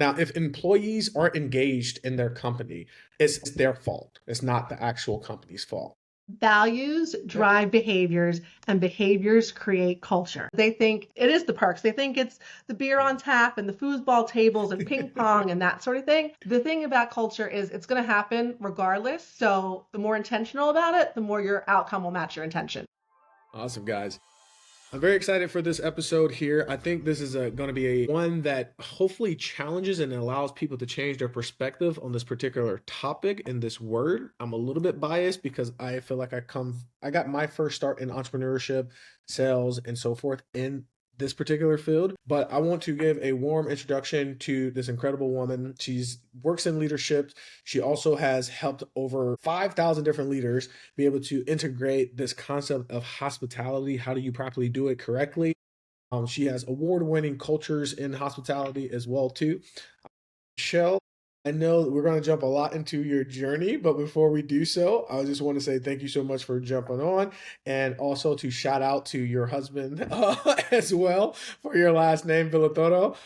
Now, if employees aren't engaged in their company, it's their fault. It's not the actual company's fault. Values drive behaviors, and behaviors create culture. They think it is the perks. They think it's the beer on tap and the foosball tables and ping pong and that sort of thing. The thing about culture is it's going to happen regardless. So the more intentional about it, the more your outcome will match your intention. Awesome, guys. I'm very excited for this episode here. I think this is going to be a one that hopefully challenges and allows people to change their perspective on this particular topic and this word. I'm a little bit biased because I feel like I got my first start in entrepreneurship, sales, and so forth in this particular field, but I want to give a warm introduction to this incredible woman. She's works in leadership. She also has helped over 5,000 different leaders be able to integrate this concept of hospitality. How do you properly do it correctly? She has award-winning cultures in hospitality as well too. Michelle, I know that we're going to jump a lot into your journey, but before we do so, I just want to say thank you so much for jumping on, and also to shout out to your husband as well for your last name, Villatoro.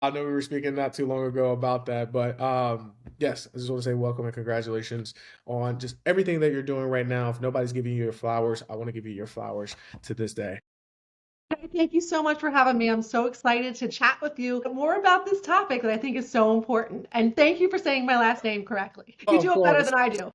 I know we were speaking not too long ago about that, but yes, I just want to say welcome and congratulations on just everything that you're doing right now. If nobody's giving you your flowers, I want to give you your flowers to this day. Thank you so much for having me. I'm so excited to chat with you more about this topic that I think is so important. And thank you for saying my last name correctly. You Of do it better course. than I do.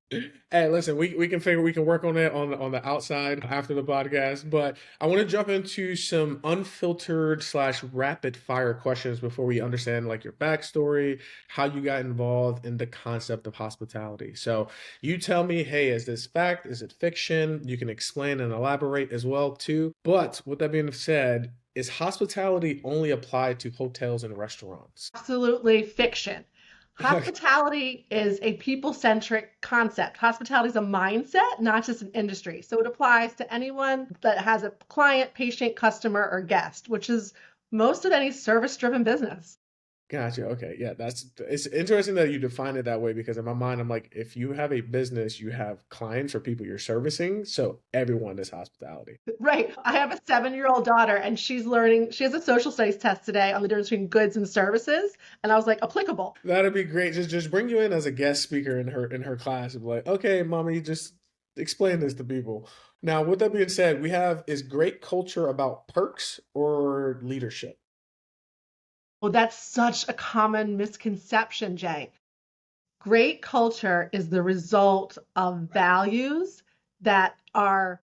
Hey, listen, we can work on it on the outside after the podcast, but I want to jump into some unfiltered slash rapid fire questions before we understand like your backstory, how you got involved in the concept of hospitality. So you tell me, hey, is this fact? Is it fiction? You can explain and elaborate as well too. But with that being said, is hospitality only applied to hotels and restaurants? Absolutely fiction. Hospitality is a people-centric concept. Hospitality is a mindset, not just an industry. So it applies to anyone that has a client, patient, customer, or guest, which is most of any service-driven business. Gotcha. Okay. Yeah, it's interesting that you define it that way because in my mind, I'm like, if you have a business, you have clients or people you're servicing. So everyone is hospitality. Right. I have a 7-year-old daughter and she's learning, she has a social studies test today on the difference between goods and services. And I was like, applicable. That'd be great. Just bring you in as a guest speaker in her class and be like, okay, mommy, just explain this to people. Now, with that being said, we have is great culture about perks or leadership? Well, that's such a common misconception, Jay. Great culture is the result of values that are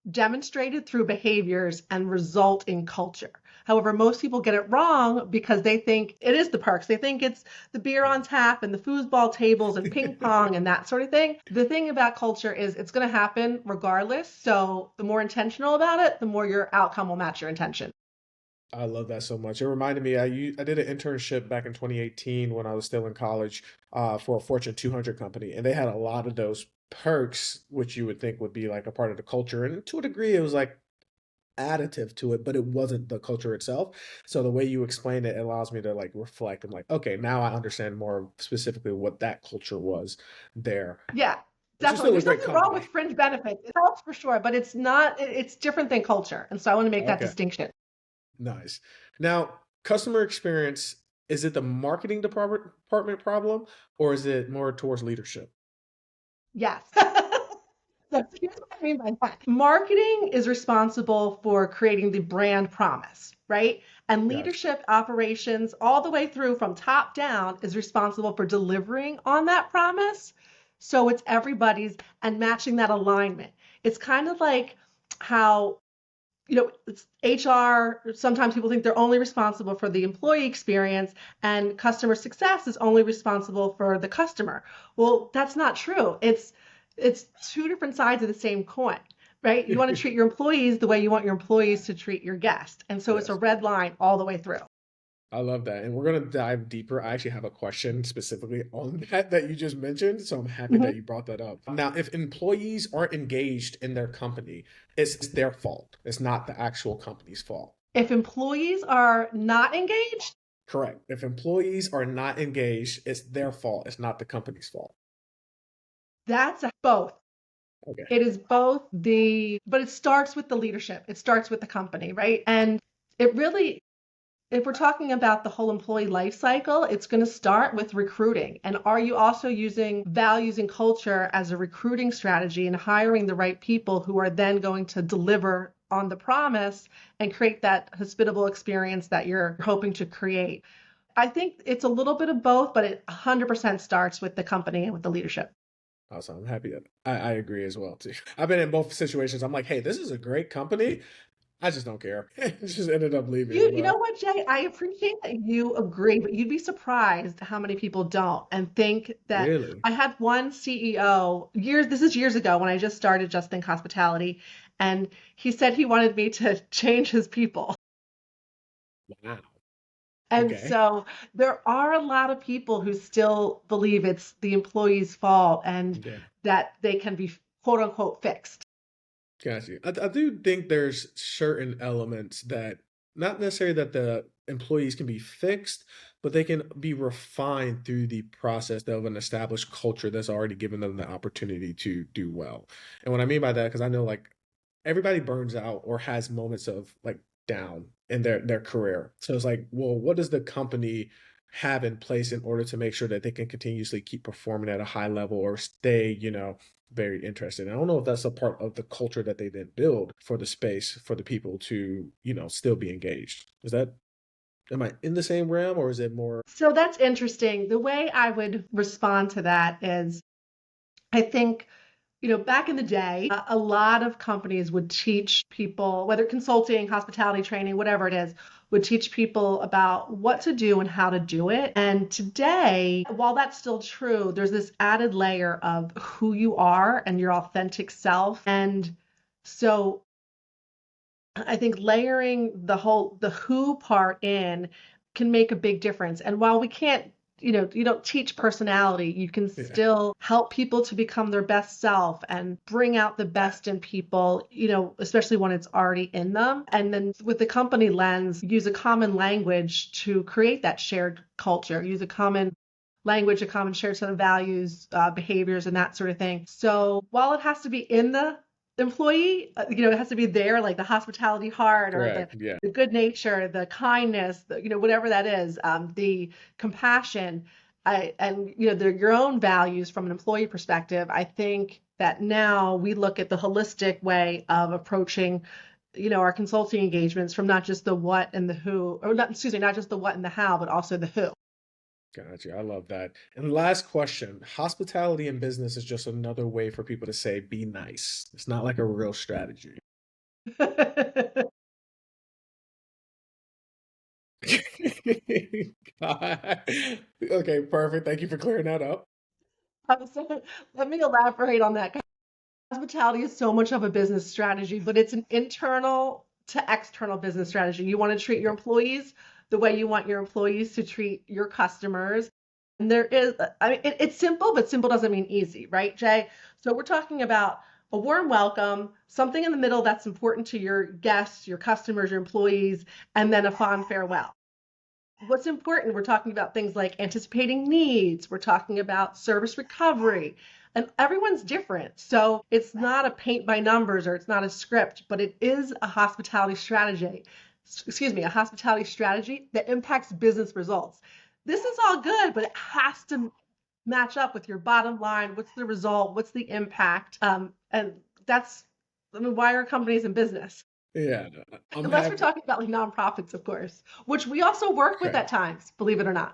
demonstrated through behaviors and result in culture. However, most people get it wrong because they think it is the perks. They think it's the beer on tap and the foosball tables and ping pong and that sort of thing. The thing about culture is it's going to happen regardless. So the more intentional about it, the more your outcome will match your intention. I love that so much. It reminded me, I did an internship back in 2018 when I was still in college for a Fortune 200 company, and they had a lot of those perks, which you would think would be like a part of the culture. And to a degree, it was like additive to it, but it wasn't the culture itself. So the way you explain it allows me to like reflect. I'm like, okay, now I understand more specifically what that culture was there, Yeah, which is definitely. still a There's great nothing wrong with company. fringe benefits. It helps for sure, but it's not, it's different than culture. And so I want to make that Okay, distinction. nice. Now, customer experience, is it the marketing department problem or is it more towards leadership? Yes. So here's what I mean by that. Marketing is responsible for creating the brand promise, right? And Gotcha. leadership operations, all the way through from top down, is responsible for delivering on that promise. So it's everybody's and matching that alignment. It's kind of like how it's HR, sometimes people think they're only responsible for the employee experience and customer success is only responsible for the customer. Well, that's not true. It's two different sides of the same coin, right? You want to treat your employees the way you want your employees to treat your guest. And so it's a Yes. red line all the way through. I love that. And we're going to dive deeper. I actually have a question specifically on that you just mentioned. So I'm happy that Mhm. you brought that up. Now, if employees aren't engaged in their company, it's their fault. It's not the actual company's fault. If employees are not engaged, Correct. If employees are not engaged, it's their fault. It's not the company's fault. that's both. Okay. It is both but it starts with the leadership. It starts with the company, right? And it really if we're talking about the whole employee life cycle, it's going to start with recruiting. And are you also using values and culture as a recruiting strategy and hiring the right people who are then going to deliver on the promise and create that hospitable experience that you're hoping to create? I think it's a little bit of both, but it 100% starts with the company and with the leadership. Awesome. I'm happy that I agree as well too. I've been in both situations. I'm like, hey, this is a great company. I just don't care. Just ended up leaving, You know but what, Jay? I appreciate that you agree, but you'd be surprised how many people don't and think that really, I had one CEO this is years ago when I just started Just Think Hospitality, and he said he wanted me to change his people. wow. And Okay. so there are a lot of people who still believe it's the employee's fault and Yeah. that they can be quote unquote fixed. Got you. I do think there's certain elements that not necessarily that the employees can be fixed, but they can be refined through the process of an established culture that's already given them the opportunity to do well. And what I mean by that, because I know like everybody burns out or has moments of like down in their career. So it's like, well, what does the company have in place in order to make sure that they can continuously keep performing at a high level or stay, very interested. And I don't know if that's a part of the culture that they then build for the space for the people to, still be engaged. Am I in the same realm or is it more? So that's interesting. The way I would respond to that is I think, back in the day, a lot of companies would teach people, whether consulting, hospitality training, whatever it is, would teach people about what to do and how to do it. And today, while that's still true, there's this added layer of who you are and your authentic self. And so I think layering the who part in can make a big difference. And while we can't, you don't teach personality, you can Yeah, still help people to become their best self and bring out the best in people, especially when it's already in them. And then with the company lens, use a common language to create that shared culture, use a common language, a common shared set of values, behaviors, and that sort of thing. So while it has to be in the employee, it has to be there, like the hospitality heart or the, correct. Yeah. the good nature, the kindness, whatever that is, the compassion, and your own values from an employee perspective. I think that now we look at the holistic way of approaching our consulting engagements from not just the what and the who, or not, excuse me, not just the what and the how, but also the who. Gotcha. I love that. And last question. Hospitality in business is just another way for people to say be nice. It's not like a real strategy. Okay, perfect. Thank you for clearing that up. So let me elaborate on that. Hospitality is so much of a business strategy, but it's an internal to external business strategy. You want to treat your Okay. employees the way you want your employees to treat your customers. And it's simple, but simple doesn't mean easy, right, Jay? So we're talking about a warm welcome, something in the middle that's important to your guests, your customers, your employees, and then a fond farewell. What's important? We're talking about things like anticipating needs. We're talking about service recovery. And everyone's different. So it's not a paint by numbers or it's not a script, but it is a hospitality strategy. Excuse me, a hospitality strategy that impacts business results. This is all good, but it has to match up with your bottom line. What's the result? What's the impact? And that's, I mean, why are companies in business? Yeah, no, I'm Unless we're happy. talking about like nonprofits, of course, which we also work with Okay. at times, believe it or not.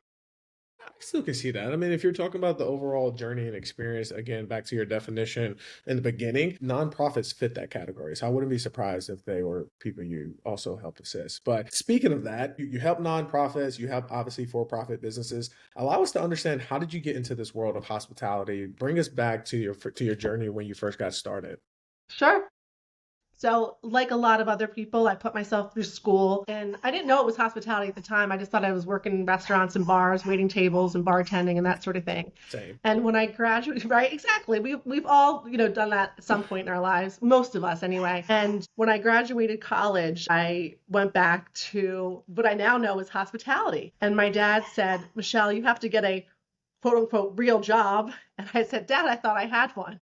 I still can see that. I mean, if you're talking about the overall journey and experience, again, back to your definition in the beginning, nonprofits fit that category. So I wouldn't be surprised if they were people you also help assist. But speaking of that, you help nonprofits, you help obviously for-profit businesses. Allow us to understand how did you get into this world of hospitality? Bring us back to your journey when you first got started. Sure. So, like a lot of other people, I put myself through school and I didn't know it was hospitality at the time. I just thought I was working in restaurants and bars, waiting tables and bartending and that sort of thing. Same. And when I graduated, right, exactly. We've all, done that at some point in our lives, most of us anyway. And when I graduated college, I went back to what I now know is hospitality. And my dad said, Michelle, you have to get a quote unquote real job. And I said, Dad, I thought I had one.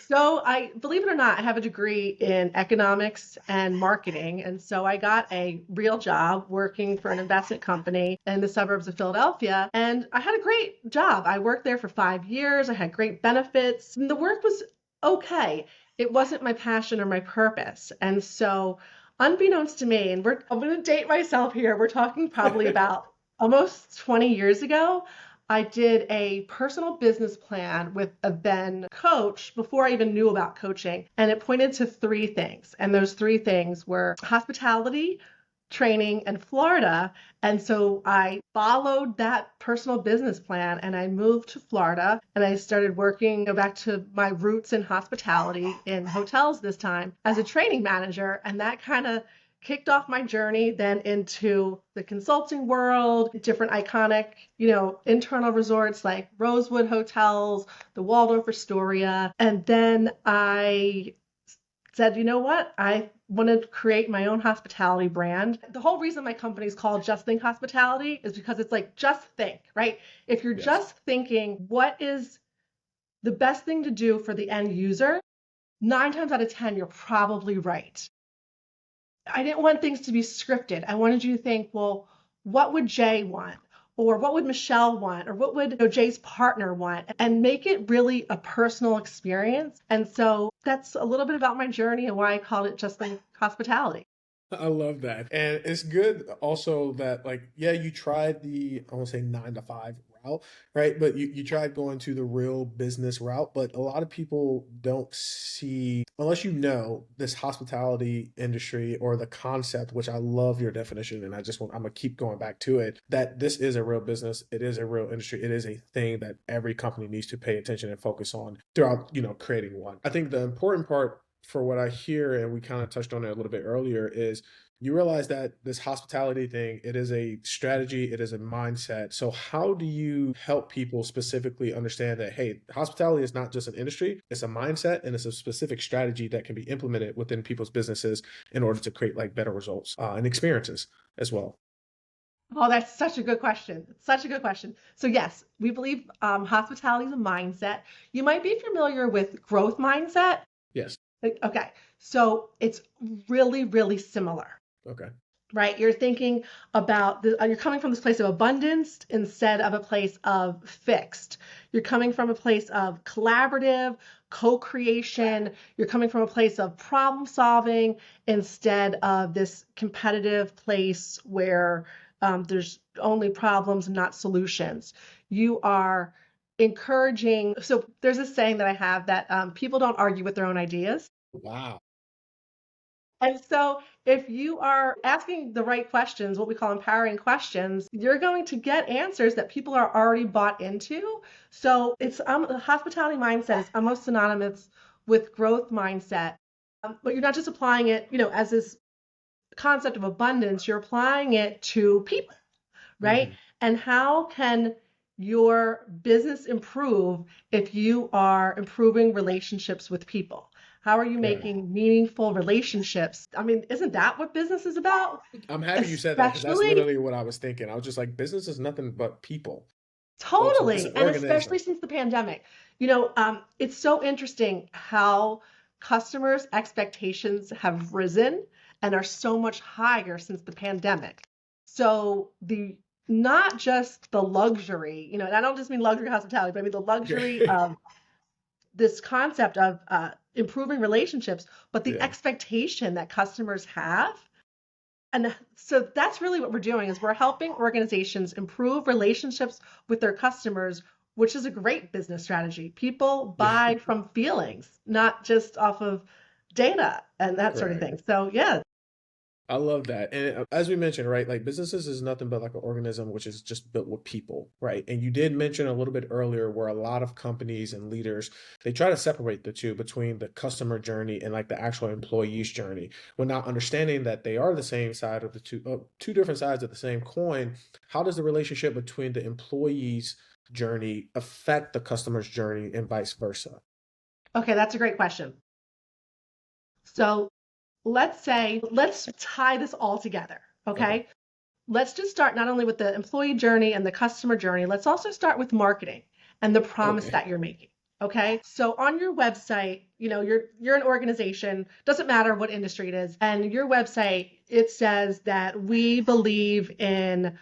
So I, believe it or not, I have a degree in economics and marketing. And so I got a real job working for an investment company in the suburbs of Philadelphia. And I had a great job. I worked there for 5 years. I had great benefits. And the work was okay. It wasn't my passion or my purpose. And so unbeknownst to me, and I'm going to date myself here. We're talking probably about almost 20 years ago. I did a personal business plan with a then coach before I even knew about coaching, and it pointed to three things. And those three things were hospitality, training, and Florida. And so I followed that personal business plan and I moved to Florida and I started working, go back to my roots in hospitality in hotels this time as a training manager. And that kind of kicked off my journey then into the consulting world, different iconic, internal resorts like Rosewood Hotels, the Waldorf Astoria. And then I said, you know what? I want to create my own hospitality brand. The whole reason my company is called Just Think Hospitality is because it's like, just think, right? If you're Yes. just thinking, what is the best thing to do for the end user? 9 times out of 10, you're probably right. I didn't want things to be scripted. I wanted you to think, well, what would Jay want? Or what would Michelle want? Or what would Jay's partner want? And make it really a personal experience. And so that's a little bit about my journey and why I called it Just Like Hospitality. I love that. And it's good also that, like, yeah, you tried the, I won't say 9 to 5 route, right? But you tried going to the real business route. But a lot of people don't see, unless you know this hospitality industry or the concept, which I love your definition. And I'm going to keep going back to it, that this is a real business. It is a real industry. It is a thing that every company needs to pay attention and focus on throughout, creating one. I think the important part for what I hear, and we kind of touched on it a little bit earlier, is you realize that this hospitality thing, it is a strategy, it is a mindset. So how do you help people specifically understand that, hey, hospitality is not just an industry, it's a mindset and it's a specific strategy that can be implemented within people's businesses in order to create like better results and experiences as well? Oh, that's such a good question. Such a good question. So, yes, we believe hospitality is a mindset. You might be familiar with growth mindset. Yes. Okay, so it's really, really similar. Okay. Right? You're thinking about you're coming from this place of abundance instead of a place of fixed. You're coming from a place of collaborative, co-creation. You're coming from a place of problem solving instead of this competitive place where there's only problems, not solutions. You are encouraging. So there's a saying that I have that people don't argue with their own ideas. Wow. And so, if you are asking the right questions, what we call empowering questions, you're going to get answers that people are already bought into. So, it's the hospitality mindset is almost synonymous with growth mindset. But you're not just applying it, as this concept of abundance, you're applying it to people, right? Hmm. And how can your business improve if you are improving relationships with people? How are you Yeah. making meaningful relationships? I mean, isn't that what business is about? I'm happy you said that because that's Especially, literally what I was thinking. I was just like, business is nothing but people. Folks, it's totally, an and especially organism. since the pandemic. It's so interesting how customers' expectations have risen and are so much higher since the pandemic. So the not just the luxury, and I don't just mean luxury hospitality, but I mean the luxury of this concept of improving relationships, but the Yeah. expectation that customers have. And so that's really what we're doing is we're helping organizations improve relationships with their customers, which is a great business strategy. People Yeah. buy from feelings, not just off of data and that sort of Correct. thing. So yeah, I love that. And as we mentioned, right, like businesses is nothing but like an organism which is just built with people, right? And you did mention a little bit earlier where a lot of companies and leaders, they try to separate the two between the customer journey and like the actual employee's journey, when not understanding that they are the same side of the two different sides of the same coin. How does the relationship between the employee's journey affect the customer's journey and vice versa? okay, that's a great question. So let's tie this all together. Okay. Okay. Let's just start not only with the employee journey and the customer journey, let's also start with marketing and the promise Okay. that you're making. Okay. So on your website, you're an organization, doesn't matter what industry it is, and your website, it says that we believe in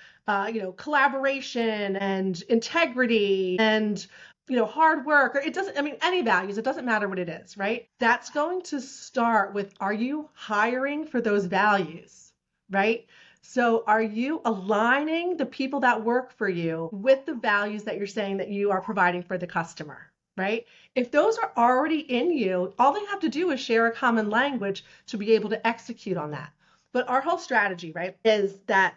collaboration and integrity and hard work, or it doesn't, I mean, any values, it doesn't matter what it is, right? That's going to start with, are you hiring for those values, right? So are you aligning the people that work for you with the values that you're saying that you are providing for the customer? Right? If those are already in you, all they have to do is share a common language to be able to execute on that. But our whole strategy, right, is that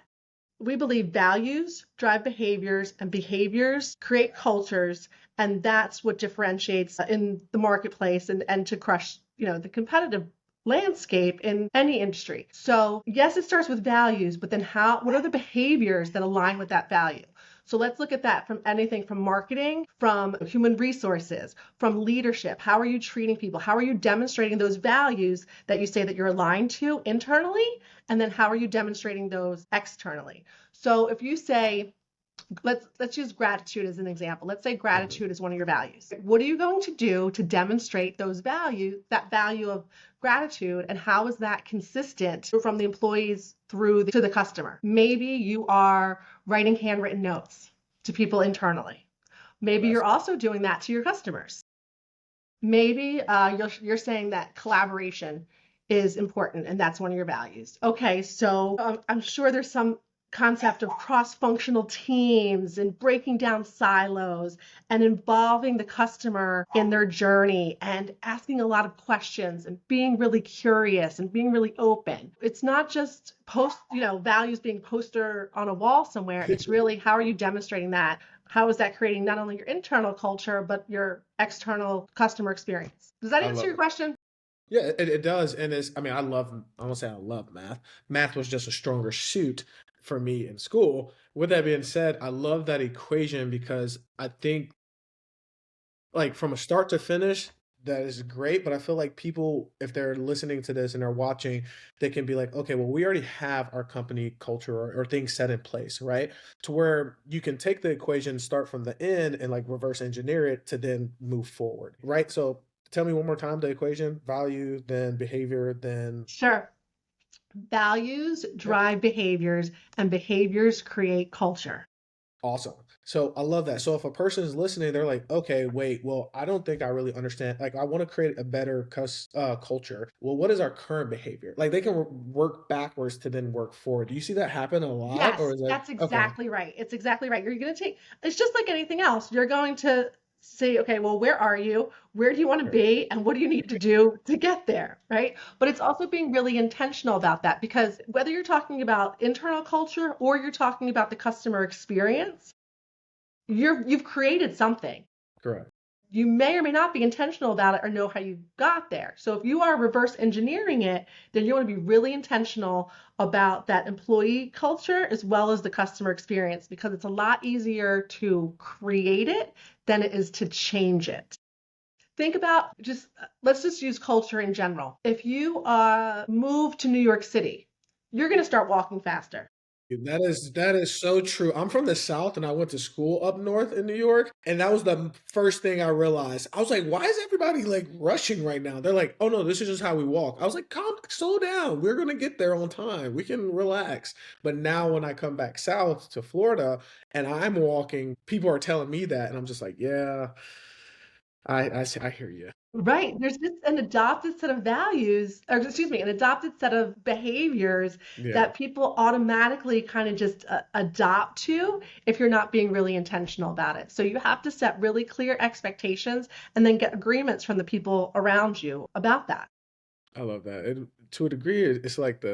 we believe values drive behaviors and behaviors create cultures. And that's what differentiates in the marketplace and to crush, the competitive landscape in any industry. So yes, it starts with values, but then what are the behaviors that align with that value? So let's look at that from anything from marketing, from human resources, from leadership. How are you treating people? How are you demonstrating those values that you say that you're aligned to internally? And then how are you demonstrating those externally? So if you say, let's use gratitude as an example. Let's say Mhm. gratitude is one of your values. What are you going to do to demonstrate those values, that value of gratitude, and how is that consistent from the employees to the customer? Maybe you are writing handwritten notes to people internally. Maybe That's you're also doing that to your customers. Maybe you're saying that collaboration is important and that's one of your values. Okay, so I'm sure there's some concept of cross-functional teams and breaking down silos and involving the customer in their journey and asking a lot of questions and being really curious and being really open. It's not just values being poster on a wall somewhere. It's really, how are you demonstrating that? How is that creating not only your internal culture, but your external customer experience? Does that I answer love your it. question? Yeah, it does. And I mean, I won't say I love math. Math was just a stronger suit for me in school. With that being said, I love that equation because I think, like, from a start to finish, that is great. But I feel like people, if they're listening to this and they're watching, they can be like, okay, well, we already have our company culture or things set in place, right? To where you can take the equation, start from the end, and like reverse engineer it to then move forward, right? So tell me one more time the equation: value, then behavior, then Sure. Values yep. drive behaviors, and behaviors create culture. Awesome. So I love that. So if a person is listening, they're like, okay, wait, well, I don't think I really understand. Like, I want to create a better culture. Well, what is our current behavior? Like, they can work backwards to then work forward. Do you see that happen a lot, or Yes, is that that's okay? exactly right. It's exactly right. You're going to it's just like anything else. You're going to say, okay, well, where are you? Where do you want to Right. be? And what do you need to do to get there? Right. But it's also being really intentional about that, because whether you're talking about internal culture or you're talking about the customer experience, you've created something. Correct. You may or may not be intentional about it or know how you got there. So if you are reverse engineering it, then you want to be really intentional about that employee culture as well as the customer experience, because it's a lot easier to create it than it is to change it. Think about, let's just use culture in general. If you move to New York City, you're going to start walking faster. That is so true. I'm from the South and I went to school up north in New York, and that was the first thing I realized. I was like, why is everybody like rushing right now? They're like, oh no, this is just how we walk. I was like, calm, slow down. We're gonna get there on time. We can relax. But now when I come back south to Florida and I'm walking, people are telling me that, and I'm just like, yeah, I hear you. Right. There's just an adopted set of values, or excuse me, an adopted set of behaviors Yeah. that people automatically kind of just adopt to if you're not being really intentional about it. So you have to set really clear expectations and then get agreements from the people around you about that. I love that. And to a degree, it's like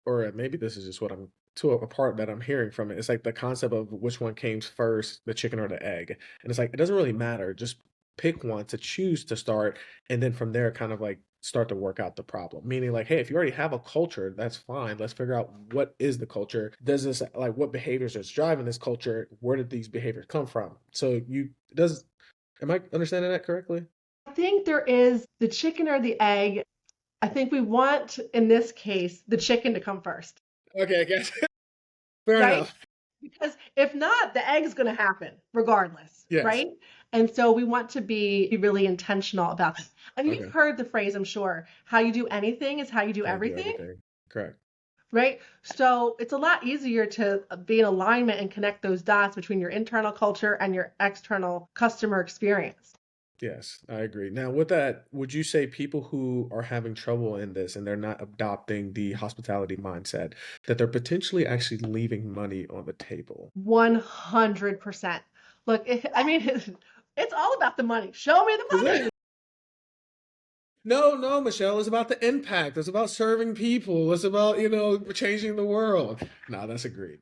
or maybe this is just what I'm to a part that I'm hearing from it. It's like the concept of which one came first, the chicken or the egg. And it's like, it doesn't really matter. Just pick one to choose to start. And then from there, kind of like start to work out the problem. Meaning, like, hey, if you already have a culture, that's fine. Let's figure out what is the culture. Does this, like, what behaviors is driving this culture? Where did these behaviors come from? So am I understanding that correctly? I think there is the chicken or the egg. I think we want, in this case, the chicken to come first, Okay, I guess. Fair right? enough. Because if not, the egg's going to happen regardless, Yes. right? And so we want to be really intentional about that. And you've Okay. heard the phrase, I'm sure, how you do anything is how you do How you do everything, everything. Correct. right? So it's a lot easier to be in alignment and connect those dots between your internal culture and your external customer experience. Yes, I agree. Now, with that, would you say people who are having trouble in this and they're not adopting the hospitality mindset, that they're potentially actually leaving money on the table? 100%. Look, I mean, it's all about the money. Show me the Is money. it? No, no, Michelle. It's about the impact. It's about serving people. It's about, changing the world. No, that's agreed.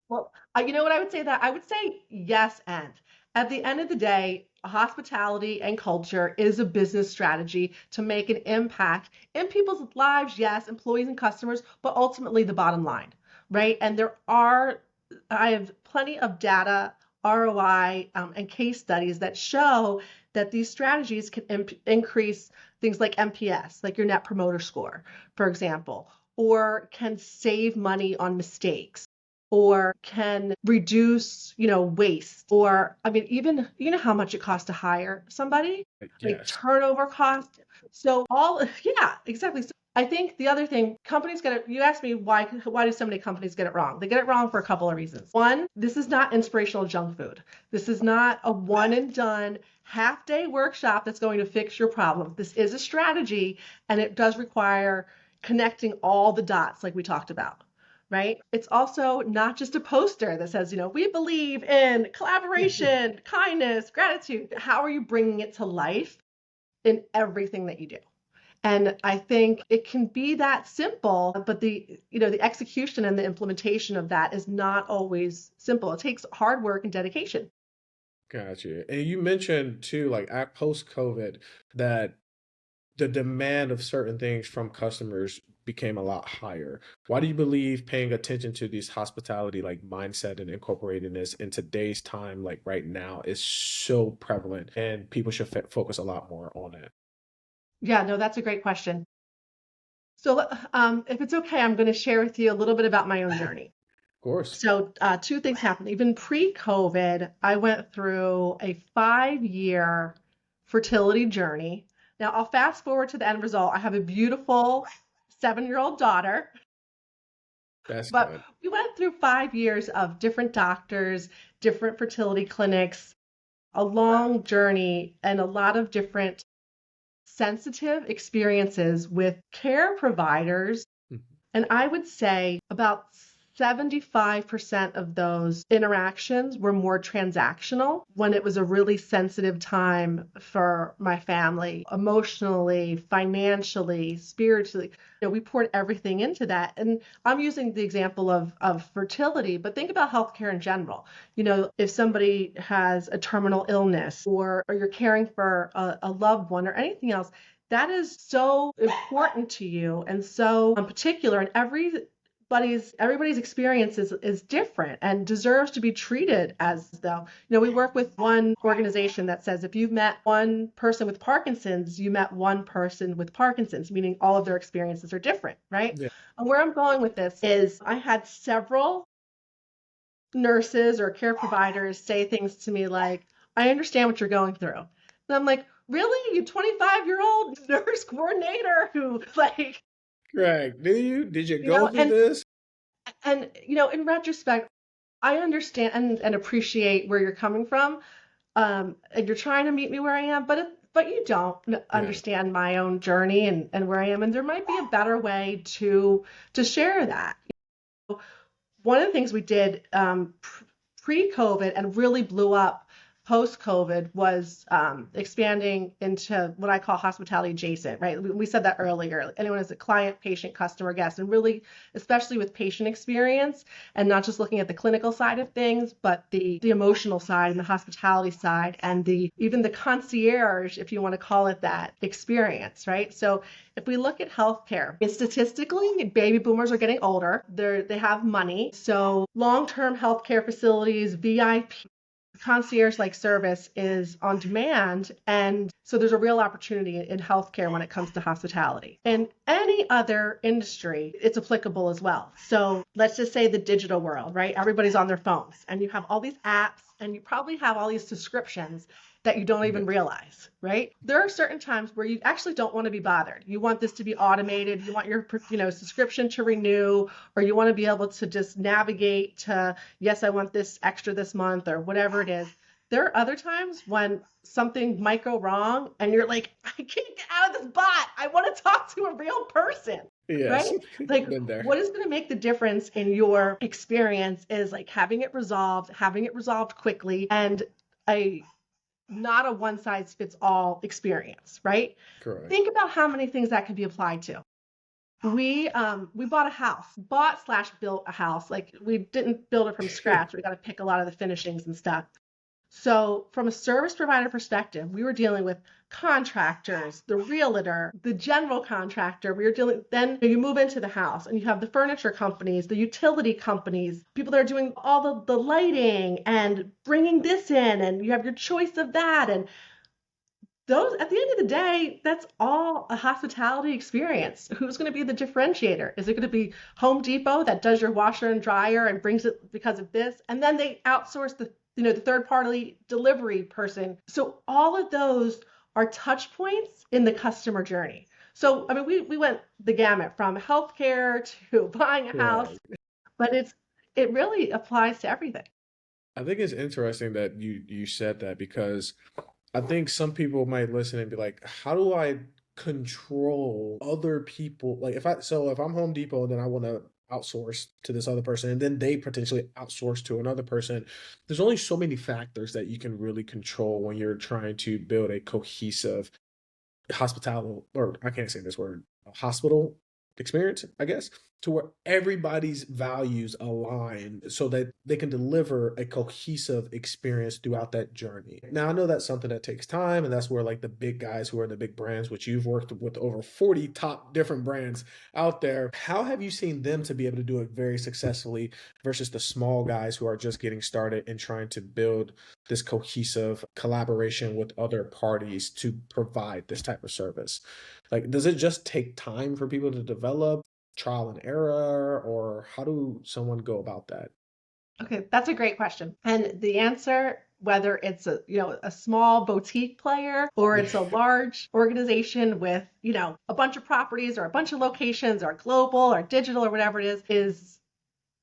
Well, you know what I would say that? I would say yes, and at the end of the day, hospitality and culture is a business strategy to make an impact in people's lives, yes, employees and customers, but ultimately the bottom line, right? And I have plenty of data, ROI, and case studies that show that these strategies can increase things like NPS, like your Net Promoter Score, for example, or can save money on mistakes or can reduce, waste, or I mean, even how much it costs to hire somebody, like Yes. turnover cost. So all, yeah, exactly. So I think the other thing, companies get it. You asked me why do so many companies get it wrong? They get it wrong for a couple of reasons. One, this is not inspirational junk food. This is not a one and done half day workshop that's going to fix your problem. This is a strategy, and it does require connecting all the dots like we talked about, right? It's also not just a poster that says, we believe in collaboration, kindness, gratitude. How are you bringing it to life in everything that you do? And I think it can be that simple, but the execution and the implementation of that is not always simple. It takes hard work and dedication. Gotcha. And you mentioned too, like at post-COVID, that the demand of certain things from customers became a lot higher. Why do you believe paying attention to this hospitality like mindset and incorporating this in today's time, like right now, is so prevalent and people should focus a lot more on it? Of Yeah, no, that's a great question. So, if it's okay, I'm going to share with you a little bit about my own journey. course. So, two things happened. Even pre-COVID, I went through a 5-year fertility journey. Now, I'll fast forward to the end result. I have a beautiful 7-year-old daughter, That's but good. we went through 5 years of different doctors, different fertility clinics, a long journey, and a lot of different sensitive experiences with care providers. Mhm. And I would say about 75% of those interactions were more transactional when it was a really sensitive time for my family, emotionally, financially, spiritually. We poured everything into that. And I'm using the example of fertility, but think about healthcare in general. If somebody has a terminal illness or you're caring for a loved one or anything else, that is so important to you and so particular, and everybody's experience is different and deserves to be treated as though, we work with one organization that says if you've met one person with Parkinson's, you met one person with Parkinson's, meaning all of their experiences are different, right? Yeah. And where I'm going with this is I had several nurses or care providers say things to me like, I understand what you're going through. And I'm like, really? You 25-year-old nurse coordinator who like, Correct. Do you? Did you you go know, through and this? in retrospect, I understand and appreciate where you're coming from. And you're trying to meet me where I am, but you don't Yeah. understand my own journey and where I am. And there might be a better way to share that. One of the things we did pre-COVID and really blew up post-COVID was expanding into what I call hospitality adjacent, right? We said that earlier. Anyone is a client, patient, customer, guest, and really, especially with patient experience and not just looking at the clinical side of things, but the emotional side and the hospitality side and even the concierge, if you want to call it that, experience, right? So if we look at healthcare, statistically, baby boomers are getting older. They have money. So long-term healthcare facilities, VIP, concierge-like service is on demand. And so there's a real opportunity in healthcare when it comes to hospitality. And any other industry, it's applicable as well. So let's just say the digital world, right? Everybody's on their phones and you have all these apps and you probably have all these subscriptions that you don't Yeah. even realize, right? There are certain times where you actually don't want to be bothered. You want this to be automated. You want your, subscription to renew, or you want to be able to just navigate to, yes, I want this extra this month or whatever it is. There are other times when something might go wrong and you're like, I can't get out of this bot. I want to talk to a real person, Yes. right? Like, Been there. what is going to make the difference in your experience is like having it resolved quickly, and a not a one size fits all experience, right? Correct. Think about how many things that could be applied to. We bought a house, bought slash built a house. Like we didn't build it from scratch. We got to pick a lot of the finishings and stuff. So, from a service provider perspective, we were dealing with contractors, the realtor, the general contractor. We were dealing, then you move into the house and you have the furniture companies, the utility companies, people that are doing all the lighting and bringing this in, and you have your choice of that. And those, at the end of the day, that's all a hospitality experience. Who's going to be the differentiator? Is it going to be Home Depot that does your washer and dryer and brings it because of this? And then they outsource the third party delivery person. So all of those are touch points in the customer journey. So, I mean, we went the gamut from healthcare to buying a house, Right. but it really applies to everything. I think it's interesting that you said that because I think some people might listen and be like, how do I control other people? Like if I'm Home Depot, then I want to outsource to this other person and then they potentially outsource to another person. There's only so many factors that you can really control when you're trying to build a cohesive hospitality, or I can't say this word, a hospital experience, I guess, to where everybody's values align so that they can deliver a cohesive experience throughout that journey. Now, I know that's something that takes time, and that's where like the big guys who are the big brands, which you've worked with over 40 top different brands out there, how have you seen them to be able to do it very successfully versus the small guys who are just getting started and trying to build this cohesive collaboration with other parties to provide this type of service? Like, does it just take time for people to develop, trial and error, or how do someone go about that? Okay, that's a great question. And the answer, whether it's a small boutique player or it's a large organization with, a bunch of properties or a bunch of locations or global or digital or whatever it is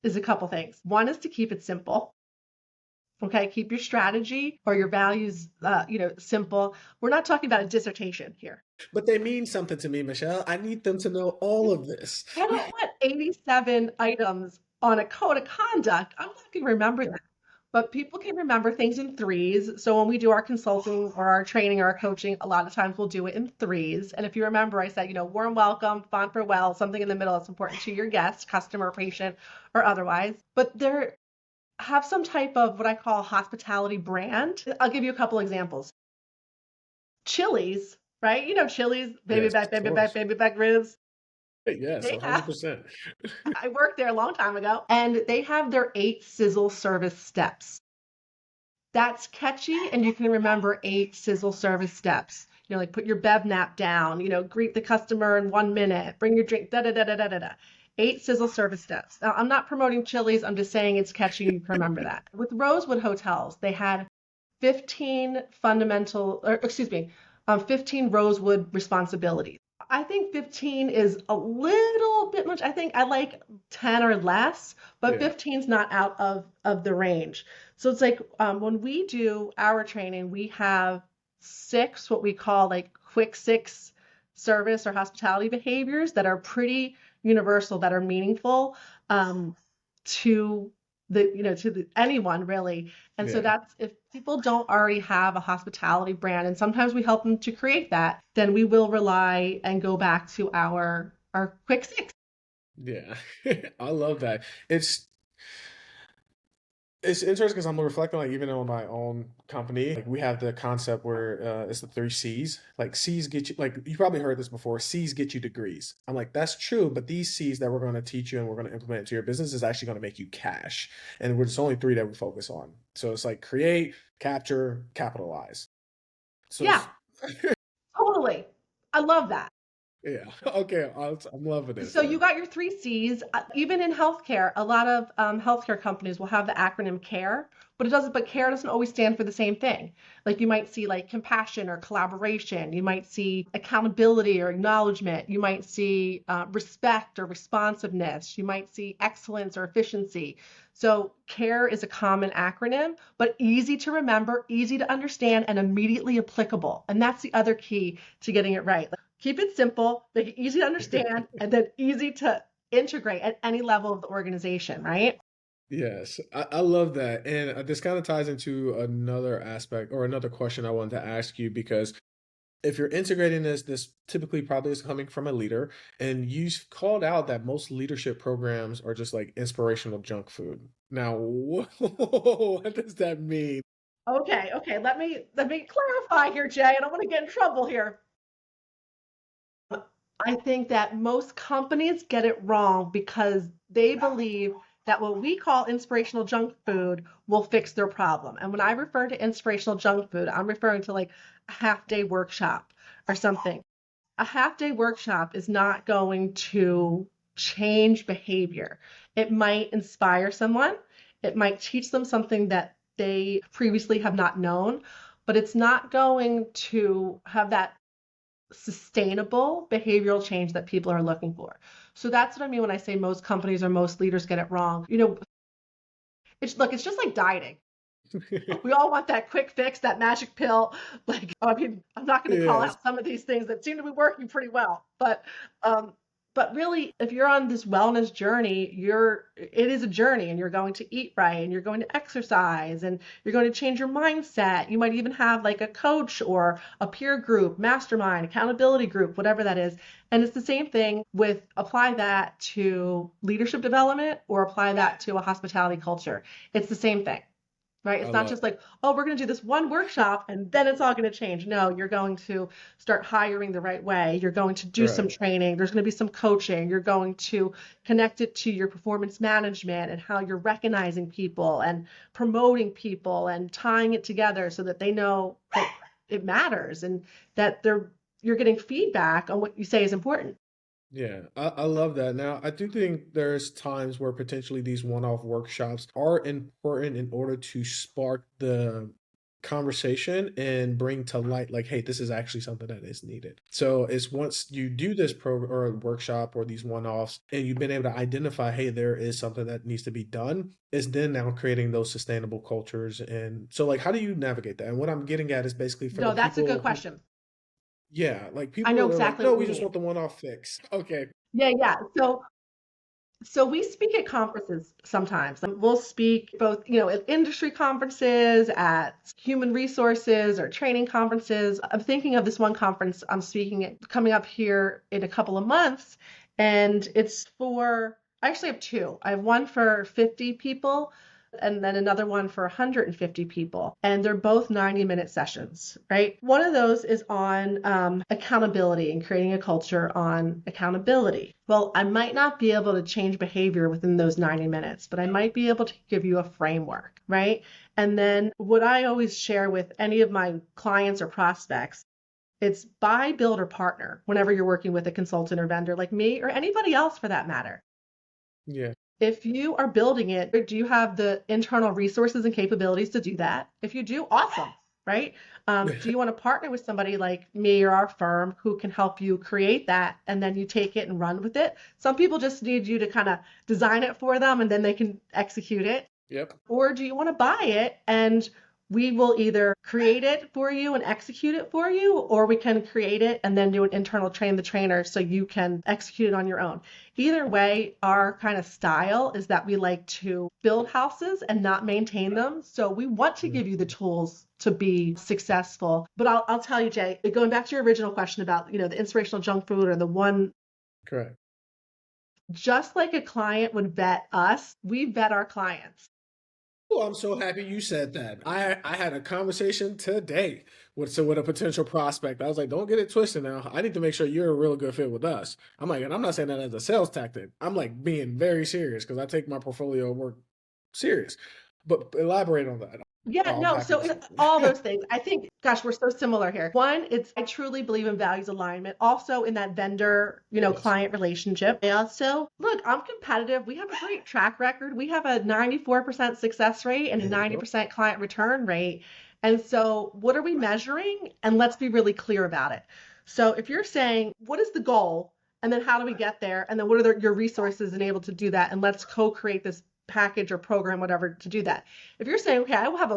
a couple things. One is to keep it simple. Okay, keep your strategy or your values, simple. We're not talking about a dissertation here. But they mean something to me, Michelle. I need them to know all of this. I don't want 87 items on a code of conduct. I'm not going to remember that. But people can remember things in threes. So when we do our consulting or our training or our coaching, a lot of times we'll do it in threes. And if you remember, I said, warm welcome, font farewell, something in the middle that's important to your guest, customer, patient, or otherwise. But there have some type of what I call hospitality brand. I'll give you a couple examples. Chili's, right? Chili's, Yes, of course. baby back ribs. Yes, They have 100%. I worked there a long time ago, and they have their 8 sizzle service steps. That's catchy, and you can remember 8 sizzle service steps. Like put your bev nap down, greet the customer in 1 minute, bring your drink, da da da da da da da. 8 sizzle service steps. Now, I'm not promoting Chili's, I'm just saying it's catchy, you can remember that. With Rosewood Hotels, they had 15 fundamental, or excuse me, 15 Rosewood responsibilities. I think 15 is a little bit much. I think I like 10 or less, but Yeah. 15 is not out of the range. So it's like when we do our training, we have 6 what we call like quick 6 service or hospitality behaviors that are pretty universal, that are meaningful to anyone really. And so Yeah. that's, if people don't already have a hospitality brand, and sometimes we help them to create that, then we will rely and go back to our quick 6. Yeah. I love that. It's interesting because I'm reflecting, like, even on my own company, like we have the concept where it's the 3 C's. Like C's get you, like you probably heard this before. C's get you degrees. I'm like, that's true, but these C's that we're going to teach you and we're going to implement into your business is actually going to make you cash. And we're just only 3 that we focus on. So it's like create, capture, capitalize. So Yeah, it's totally. I love that. Yeah. Okay. I'm loving this. So you got your three C's. Even in healthcare, a lot of healthcare companies will have the acronym CARE, but it doesn't. But CARE doesn't always stand for the same thing. Like you might see like compassion or collaboration. You might see accountability or acknowledgement. You might see respect or responsiveness. You might see excellence or efficiency. So CARE is a common acronym, but easy to remember, easy to understand, and immediately applicable. And that's the other key to getting it right. Keep it simple, make it easy to understand, and then easy to integrate at any level of the organization, right? Yes, I love that. And this kind of ties into another aspect or another question I wanted to ask you because if you're integrating this typically probably is coming from a leader, and called out that most leadership programs are just like inspirational junk food. Now, what does that mean? Okay, okay. Let me clarify here, Jay. I don't want to get in trouble here. I think that most companies get it wrong because they believe that what we call inspirational junk food will fix their problem. And when I refer to inspirational junk food, I'm referring to like a half day workshop or something. A half day workshop is not going to change behavior. It might inspire someone, it might teach them something that they previously have not known, but it's not going to have that sustainable behavioral change that people are looking for. So that's what I mean when I say most companies or most leaders get it wrong. It's just like dieting. We all want that quick fix, that magic pill. Like, I mean, I'm not going to call Yes, out some of these things that seem to be working pretty well, um, but really, if you're on this wellness journey, it is a journey, and you're going to eat right, and you're going to exercise, and you're going to change your mindset. You might even have like a coach or a peer group, mastermind, accountability group, whatever that is. And it's the same thing with apply that to leadership development or apply that to a hospitality culture. It's the same thing. Right? I It's not love just like, oh, we're going to do this one workshop and then it's all going to change. No, you're going to start hiring the right way. You're going to do some right. training. There's going to be some coaching. You're going to connect it to your performance management and how you're recognizing people and promoting people and tying it together so that they know that it matters and that you're getting feedback on what you say is important. Yeah, I love that. Now, I do think there's times where potentially these one-off workshops are important in order to spark the conversation and bring to light, like, hey, this is actually something that is needed. So it's once you do this program or workshop or these one-offs, and you've been able to identify, hey, there is something that needs to be done, it's then now creating those sustainable cultures. And so, like, how do you navigate that? And what I'm getting at is basically for the No, that's a good people who, question. yeah, like I people know that are like, exactly no, what we you just mean. want the one-off fix. Okay. Yeah, yeah. So we speak at conferences sometimes. We'll speak both, at industry conferences, at human resources or training conferences. I'm thinking of this one conference I'm speaking at coming up here in a couple of months, and I actually have two. I have one for 50 people and then another one for 150 people. And they're both 90-minute sessions, right? One of those is on accountability and creating a culture on accountability. Well, I might not be able to change behavior within those 90 minutes, but I might be able to give you a framework, right? And then what I always share with any of my clients or prospects, it's buy, build, or partner whenever you're working with a consultant or vendor like me or anybody else for that matter. Yeah. If you are building it, do you have the internal resources and capabilities to do that? If you do, awesome, right? Do you want to partner with somebody like me or our firm who can help you create that and then you take it and run with it? Some people just need you to kind of design it for them and then they can execute it. Yep. Or do you want to buy it and we will either create it for you and execute it for you, or we can create it and then do an internal train the trainer so you can execute it on your own. Either way, our kind of style is that we like to build houses and not maintain them. So we want to give you the Mhm. tools to be successful. But I'll tell you, Jay, going back to your original question about, the inspirational junk food or the one, Correct. just like a client would vet us, we vet our clients. Oh, I'm so happy you said that. I had a conversation today with a potential prospect. I was like, don't get it twisted now. I need to make sure you're a real good fit with us. I'm like, and I'm not saying that as a sales tactic. I'm like being very serious because I take my portfolio of work serious. But elaborate on that. Yeah, Oh, I'm no, happy so to see all it. those things. I think, gosh, we're so similar here. One, it's I truly believe in values alignment. Also in that vendor, Yes. client relationship. I also, look, I'm competitive. We have a great track record. We have a 94% success rate and a There you go. 90% client return rate. And so what are we measuring? And let's be really clear about it. So if you're saying, what is the goal? And then how do we get there? And then what are your resources and able to do that? And let's co-create this package or program, whatever, to do that. If you're saying, okay, I will have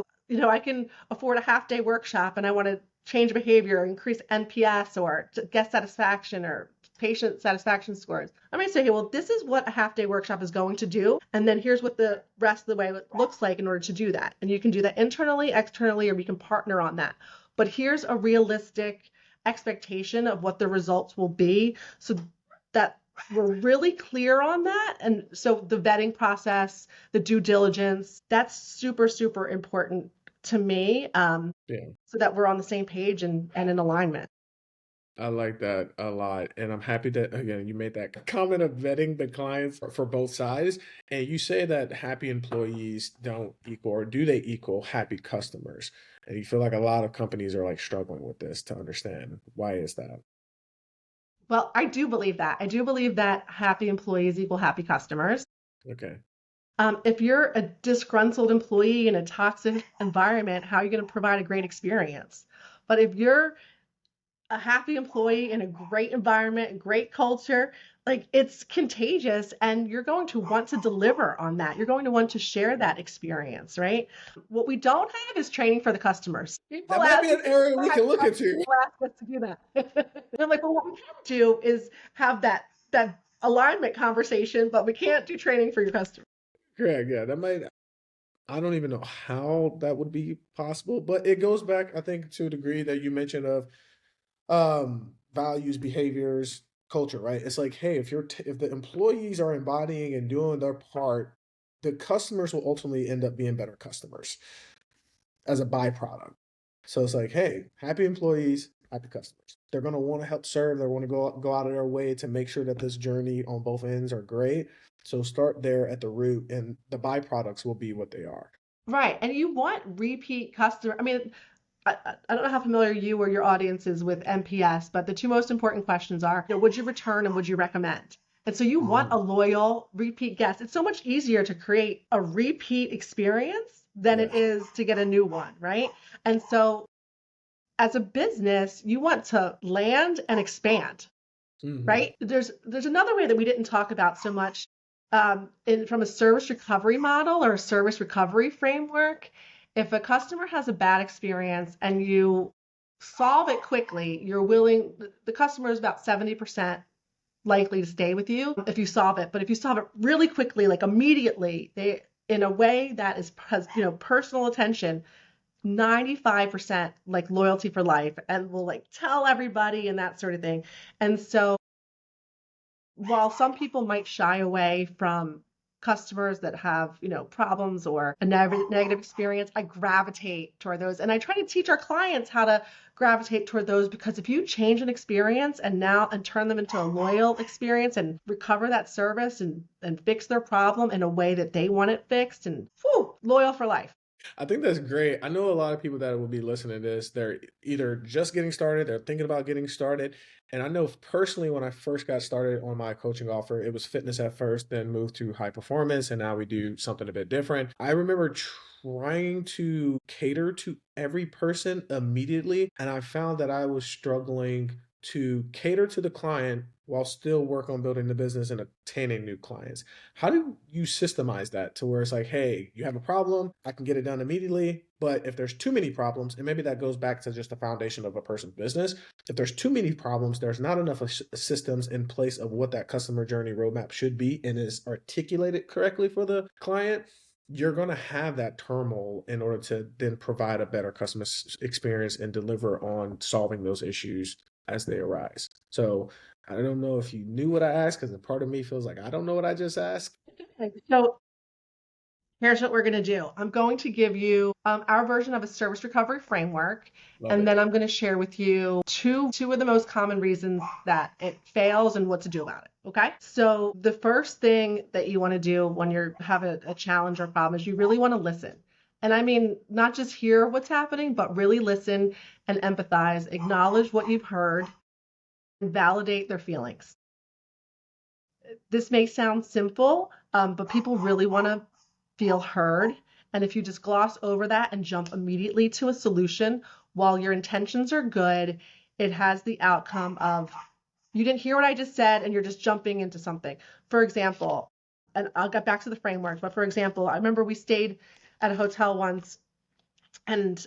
I can afford a half day workshop and I want to change behavior, increase NPS or guest satisfaction or patient satisfaction scores. I might say, okay, well, this is what a half day workshop is going to do. And then here's what the rest of the way it looks like in order to do that. And you can do that internally, externally, or we can partner on that. But here's a realistic expectation of what the results will be so that we're really clear on that. And so the vetting process, the due diligence, that's super, super important to me, Yeah. so that we're on the same page and in alignment. I like that a lot. And I'm happy that, again, you made that comment of vetting the clients for both sides. And you say that happy employees don't equal, or do they equal happy customers? And you feel like a lot of companies are like struggling with this to understand why is that? Well, I do believe that. I do believe that happy employees equal happy customers. Okay. If you're a disgruntled employee in a toxic environment, how are you going to provide a great experience? But if you're a happy employee in a great environment, great culture, like it's contagious and you're going to want to deliver on that. You're going to want to share that experience, right? What we don't have is training for the customers. People That might ask be us an area we can look into. people ask us to do that. I'm like, well, what we can do is have that alignment conversation, but we can't do training for your customers. Correct. Yeah, that might, I don't even know how that would be possible, but it goes back, I think, to a degree that you mentioned of values, behaviors, culture, right? It's like, hey, if the employees are embodying and doing their part, the customers will ultimately end up being better customers as a byproduct. So it's like, hey, happy employees, happy customers. They're gonna want to help serve. They want to go out of their way to make sure that this journey on both ends are great. So start there at the root, and the byproducts will be what they are. Right. And you want repeat customer. I mean, I don't know how familiar you or your audience is with NPS, but the two most important questions are, would you return and would you recommend? And so you want Mm, a loyal repeat guest. It's so much easier to create a repeat experience than it yes. is to get a new one, right? And so as a business, you want to land and expand, Hmm. right? There's another way that we didn't talk about so much, from a service recovery model or a service recovery framework. If a customer has a bad experience and you solve it quickly, the customer is about 70% likely to stay with you if you solve it. But if you solve it really quickly, like immediately, they in a way that has personal attention, 95% like loyalty for life and will like tell everybody and that sort of thing. And so while some people might shy away from customers that have, problems or a negative experience, I gravitate toward those. And I try to teach our clients how to gravitate toward those because if you change an experience and turn them into a loyal experience and recover that service and fix their problem in a way that they want it fixed and whew, loyal for life. I think that's great. I know a lot of people that will be listening to this, they're either just getting started, they're thinking about getting started. And I know personally, when I first got started on my coaching offer, it was fitness at first, then moved to high performance, and now we do something a bit different. I remember trying to cater to every person immediately, and I found that I was struggling to cater to the client while still work on building the business and obtaining new clients. How do you systemize that to where it's like, hey, you have a problem, I can get it done immediately. But if there's too many problems, and maybe that goes back to just the foundation of a person's business, if there's too many problems, there's not enough systems in place of what that customer journey roadmap should be and is articulated correctly for the client, you're going to have that turmoil in order to then provide a better customer experience and deliver on solving those issues as they arise. So I don't know if you knew what I asked because a part of me feels like I don't know what I just asked. So here's what we're going to do. I'm going to give you our version of a service recovery framework, Love and it. then I'm going to share with you two of the most common reasons that it fails and what to do about it. Okay. So the first thing that you want to do when you're having a challenge or problem is you really want to listen. And I mean, not just hear what's happening, but really listen and empathize, acknowledge what you've heard, and validate their feelings. This may sound simple, but people really want to feel heard. And if you just gloss over that and jump immediately to a solution, while your intentions are good, it has the outcome of you didn't hear what I just said and you're just jumping into something. For example, and I'll get back to the framework, but for example, I remember we stayed at a hotel once and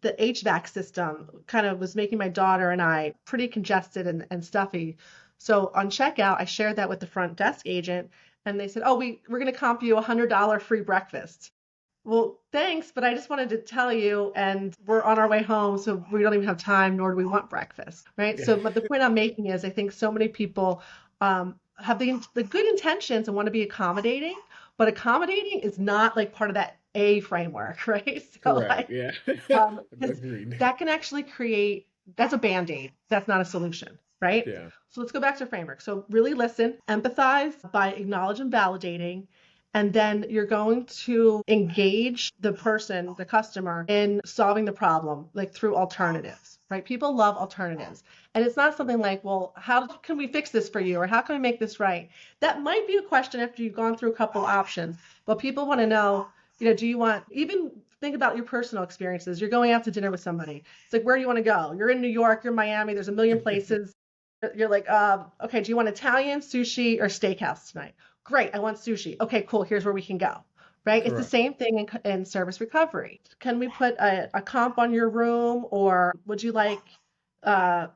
the HVAC system kind of was making my daughter and I pretty congested and stuffy. So on checkout, I shared that with the front desk agent, and they said, "Oh, we're going to comp you $100 free breakfast." Well, thanks, but I just wanted to tell you, and we're on our way home, so we don't even have time, nor do we want breakfast, right? Yeah. So, but the point I'm making is, I think so many people have the good intentions and want to be accommodating, but accommodating is not like part of that A framework, right? So, Correct. like, Yeah. because Agreed. that can actually create, that's a band-aid. That's not a solution, right? Yeah. So let's go back to framework. So really listen, empathize by acknowledging and validating, and then you're going to engage the person, the customer, in solving the problem, like through alternatives, right? People love alternatives. And it's not something like, well, how can we fix this for you? Or how can we make this right? That might be a question after you've gone through a couple options, but people want to know, do you want, even think about your personal experiences. You're going out to dinner with somebody. It's like, where do you want to go? You're in New York, you're in Miami, there's a million places. You're like, okay, do you want Italian, sushi, or steakhouse tonight? Great, I want sushi. Okay, cool, here's where we can go. Right? It's the Correct. same thing in service recovery. Can we put a comp on your room, or would you like uh,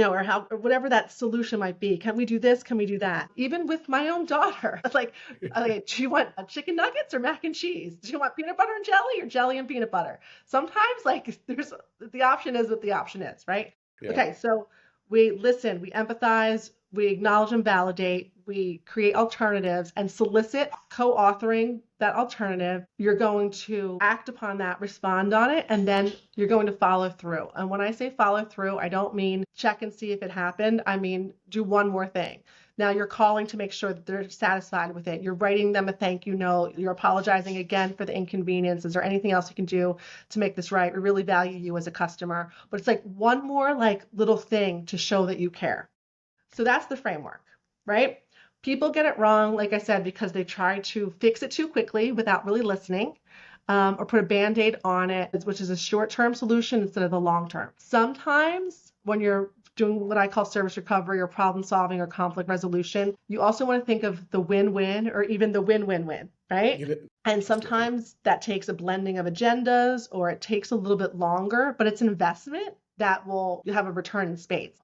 or how, or whatever that solution might be. Can we do this? Can we do that? Even with my own daughter, like, do you want chicken nuggets or mac and cheese? Do you want peanut butter and jelly or jelly and peanut butter? Sometimes, like, there's the option is what the option is, right? Yeah. Okay, so we listen, we empathize, we acknowledge and validate, we create alternatives and solicit co-authoring that alternative. You're going to act upon that, respond on it, and then you're going to follow through. And when I say follow through, I don't mean check and see if it happened. I mean, do one more thing. Now you're calling to make sure that they're satisfied with it. You're writing them a thank you note. You're apologizing again for the inconvenience. Is there anything else you can do to make this right? We really value you as a customer. But it's like one more like little thing to show that you care. So that's the framework, right? People get it wrong, like I said, because they try to fix it too quickly without really listening, or put a band-aid on it, which is a short-term solution instead of the long-term. Sometimes when you're doing what I call service recovery or problem solving or conflict resolution, you also want to think of the win-win or even the win-win-win, right? Get it? And That's different. sometimes that takes a blending of agendas or it takes a little bit longer, but it's an investment that will have a return in spades.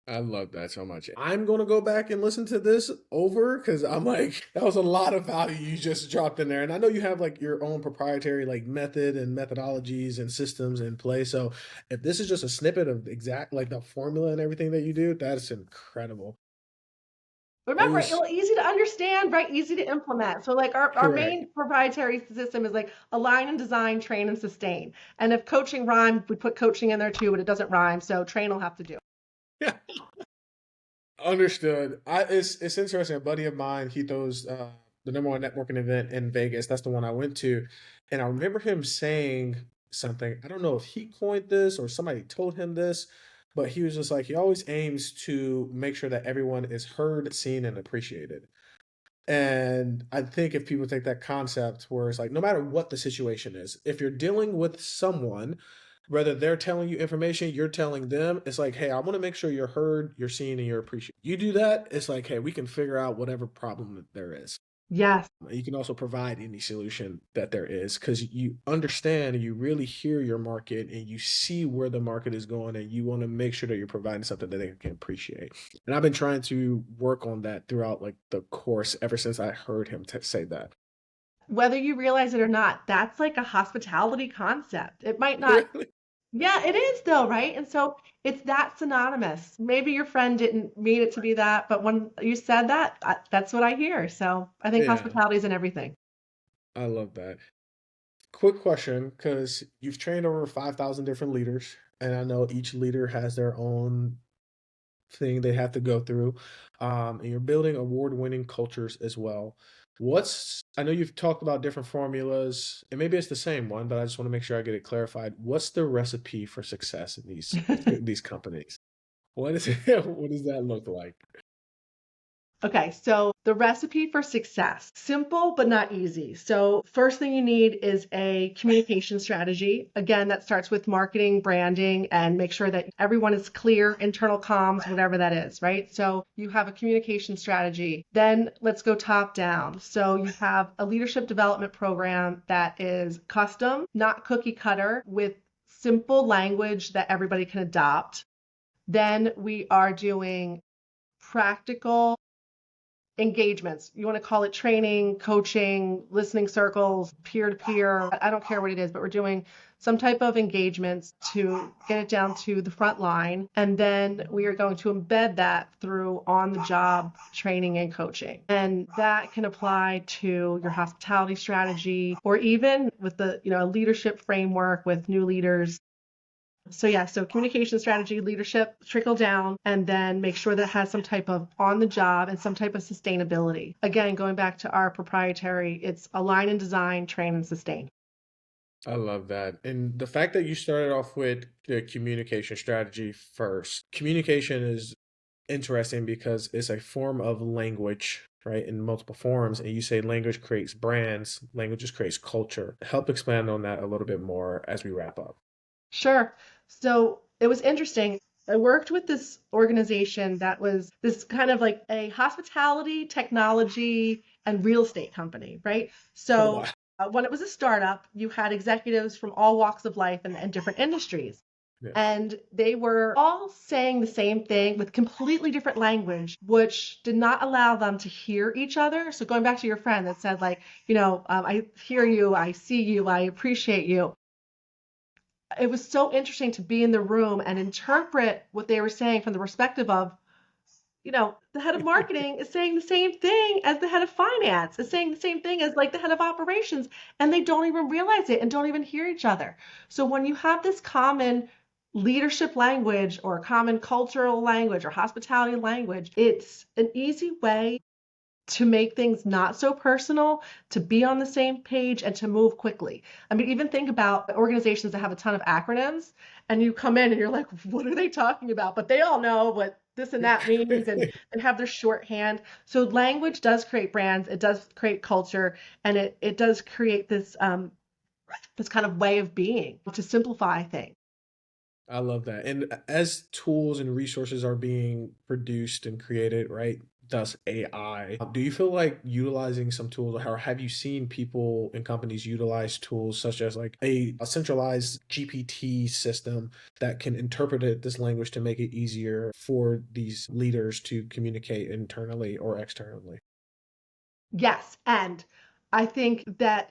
I love that so much. I'm gonna go back and listen to this over because I'm like, that was a lot of value you just dropped in there. And I know you have like your own proprietary like method and methodologies and systems in place. So if this is just a snippet of exact like the formula and everything that you do, that's incredible. It Remember, was easy to understand, right? Easy to implement. So like our correct. main proprietary system is like align and design, train and sustain. And if coaching rhyme, we put coaching in there too, but it doesn't rhyme. So train will have to do. Yeah. Understood. It's interesting. A buddy of mine, he throws the number one networking event in Vegas. That's the one I went to, and I remember him saying something. I don't know if he coined this or somebody told him this, but he was just like he always aims to make sure that everyone is heard, seen, and appreciated. And I think if people take that concept where it's like, no matter what the situation is, if you're dealing with someone, whether they're telling you information, you're telling them, it's like, hey, I want to make sure you're heard, you're seen, and you're appreciated. You do that, it's like, hey, we can figure out whatever problem that there is. Yes. You can also provide any solution that there is because you understand and you really hear your market and you see where the market is going and you want to make sure that you're providing something that they can appreciate. And I've been trying to work on that throughout like the course ever since I heard him say that. Whether you realize it or not, that's like a hospitality concept. It might not, Really? yeah, it is though, right? And so it's that synonymous. Maybe your friend didn't mean it to be that, but when you said that, that's what I hear. So I think Yeah, hospitality is in everything. I love that. Quick question, because you've trained over 5,000 different leaders, and I know each leader has their own thing they have to go through. And you're building award-winning cultures as well. I know you've talked about different formulas, and maybe it's the same one, but I just want to make sure I get it clarified. What's the recipe for success in these companies? What is it, what does that look like? Okay, so the recipe for success, simple but not easy. So, first thing you need is a communication strategy. Again, that starts with marketing, branding, and make sure that everyone is clear, internal comms, whatever that is, right? So, you have a communication strategy. Then let's go top down. So, you have a leadership development program that is custom, not cookie cutter, with simple language that everybody can adopt. Then we are doing practical engagements. You want to call it training, coaching, listening circles, peer to peer. I don't care what it is, but we're doing some type of engagements to get it down to the front line. And then we are going to embed that through on the job training and coaching. And that can apply to your hospitality strategy or even with the, leadership framework with new leaders. So yeah, so communication strategy, leadership, trickle down, and then make sure that it has some type of on the job and some type of sustainability. Again, going back to our proprietary, it's align and design, train and sustain. I love that. And the fact that you started off with the communication strategy first. Communication is interesting because it's a form of language, right, in multiple forms. And you say language creates brands, languages creates culture. Help expand on that a little bit more as we wrap up. Sure. So it was interesting. I worked with this organization that was this kind of like a hospitality, technology, and real estate company, right? Oh, So wow. when it was a startup, you had executives from all walks of life and different industries. Yeah. And they were all saying the same thing with completely different language, which did not allow them to hear each other. So going back to your friend that said, like, I hear you, I see you, I appreciate you. It was so interesting to be in the room and interpret what they were saying from the perspective of, the head of marketing is saying the same thing as the head of finance, is saying the same thing as like the head of operations, and they don't even realize it and don't even hear each other. So when you have this common leadership language or common cultural language or hospitality language, it's an easy way to make things not so personal, to be on the same page, and to move quickly. I mean, even think about organizations that have a ton of acronyms, and you come in and you're like, what are they talking about? But they all know what this and that means, and they have their shorthand. So language does create brands, it does create culture, and it does create this kind of way of being to simplify things. I love that. And as tools and resources are being produced and created, right? Thus AI. Do you feel like utilizing some tools, or have you seen people and companies utilize tools such as like a centralized GPT system that can interpret this language to make it easier for these leaders to communicate internally or externally? Yes, and I think that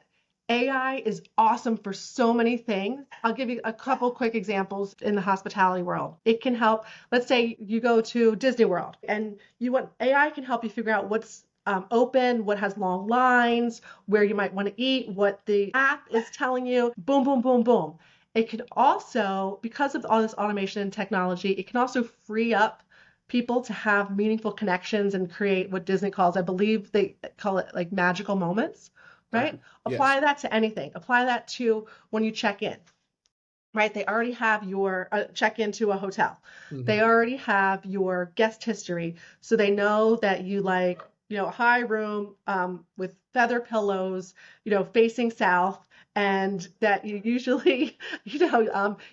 AI is awesome for so many things. I'll give you a couple quick examples in the hospitality world. It can help, let's say you go to Disney World and you want AI can help you figure out what's open, what has long lines, where you might want to eat, what the app is telling you. Boom, boom, boom, boom. It can also, because of all this automation and technology, it can also free up people to have meaningful connections and create what Disney calls, I believe they call it like magical moments, right? Yes. Apply that to anything. Apply that to when you check in, right? They already have your check into a hotel. Hmm. They already have your guest history. So they know that you like, a high room with feather pillows, facing south, and that you usually,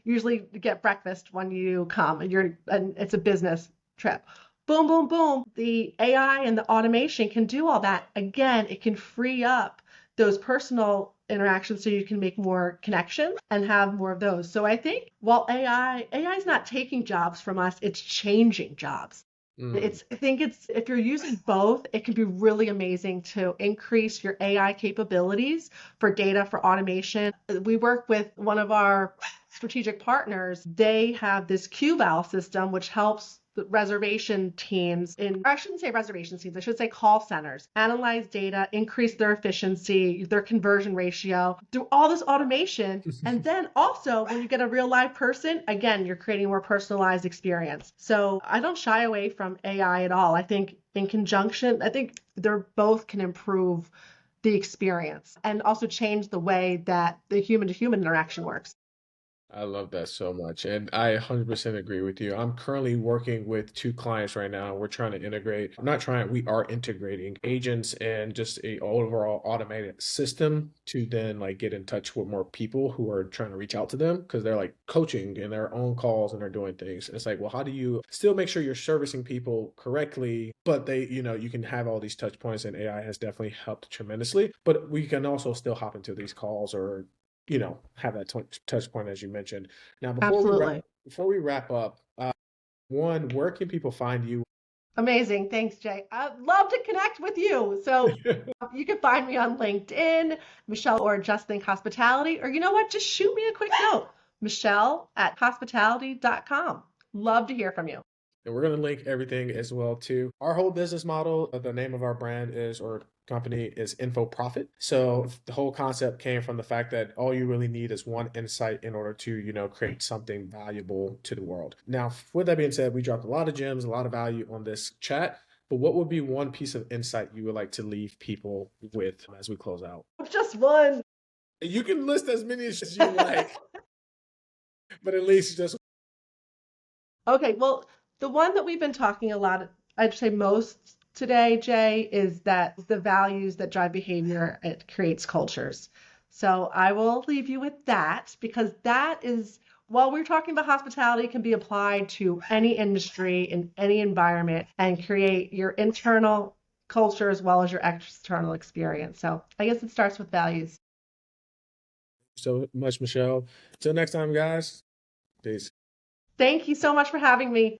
usually get breakfast when you come and it's a business trip. Boom, boom, boom. The AI and the automation can do all that. Again, it can free up those personal interactions so you can make more connections and have more of those. So I think while AI is not taking jobs from us, it's changing jobs. Mm. I think it's if you're using both, it can be really amazing to increase your AI capabilities for data for automation. We work with one of our strategic partners. They have this Q-Val system which helps the reservation teams I shouldn't say reservation teams, I should say call centers, analyze data, increase their efficiency, their conversion ratio, do all this automation. And then also when you get a real live person, again, you're creating a more personalized experience. So I don't shy away from AI at all. I think in conjunction, I think they're both can improve the experience and also change the way that the human to human interaction works. I love that so much. And I 100% agree with you. I'm currently working with two clients right now. We're trying to integrate, I'm not trying, we are integrating agents and just a overall automated system to then like get in touch with more people who are trying to reach out to them because they're like coaching and their own calls and they're doing things. And it's like, well, how do you still make sure you're servicing people correctly, but they, you can have all these touch points and AI has definitely helped tremendously, but we can also still hop into these calls or have that touch point as you mentioned. Now, Absolutely. before we wrap up, one, where can people find you? Amazing. Thanks, Jay. I'd love to connect with you. So you can find me on LinkedIn, Michelle or Just Think Hospitality, or you know what? Just shoot me a quick note, Michelle@hospitality.com. Love to hear from you. And we're going to link everything as well too. Our whole business model, the name of our brand is or company is Info Profit. So the whole concept came from the fact that all you really need is one insight in order to, create something valuable to the world. Now, with that being said, we dropped a lot of gems, a lot of value on this chat. But what would be one piece of insight you would like to leave people with as we close out? Just one. You can list as many as you like, but at least just Okay, well, the one that we've been talking a lot, I'd say most today, Jay, is that the values that drive behavior, it creates cultures. So I will leave you with that because that is, while we're talking about hospitality, can be applied to any industry in any environment and create your internal culture as well as your external experience. So I guess it starts with values. so much, Michelle. Till next time, guys. Peace. Thank you so much for having me.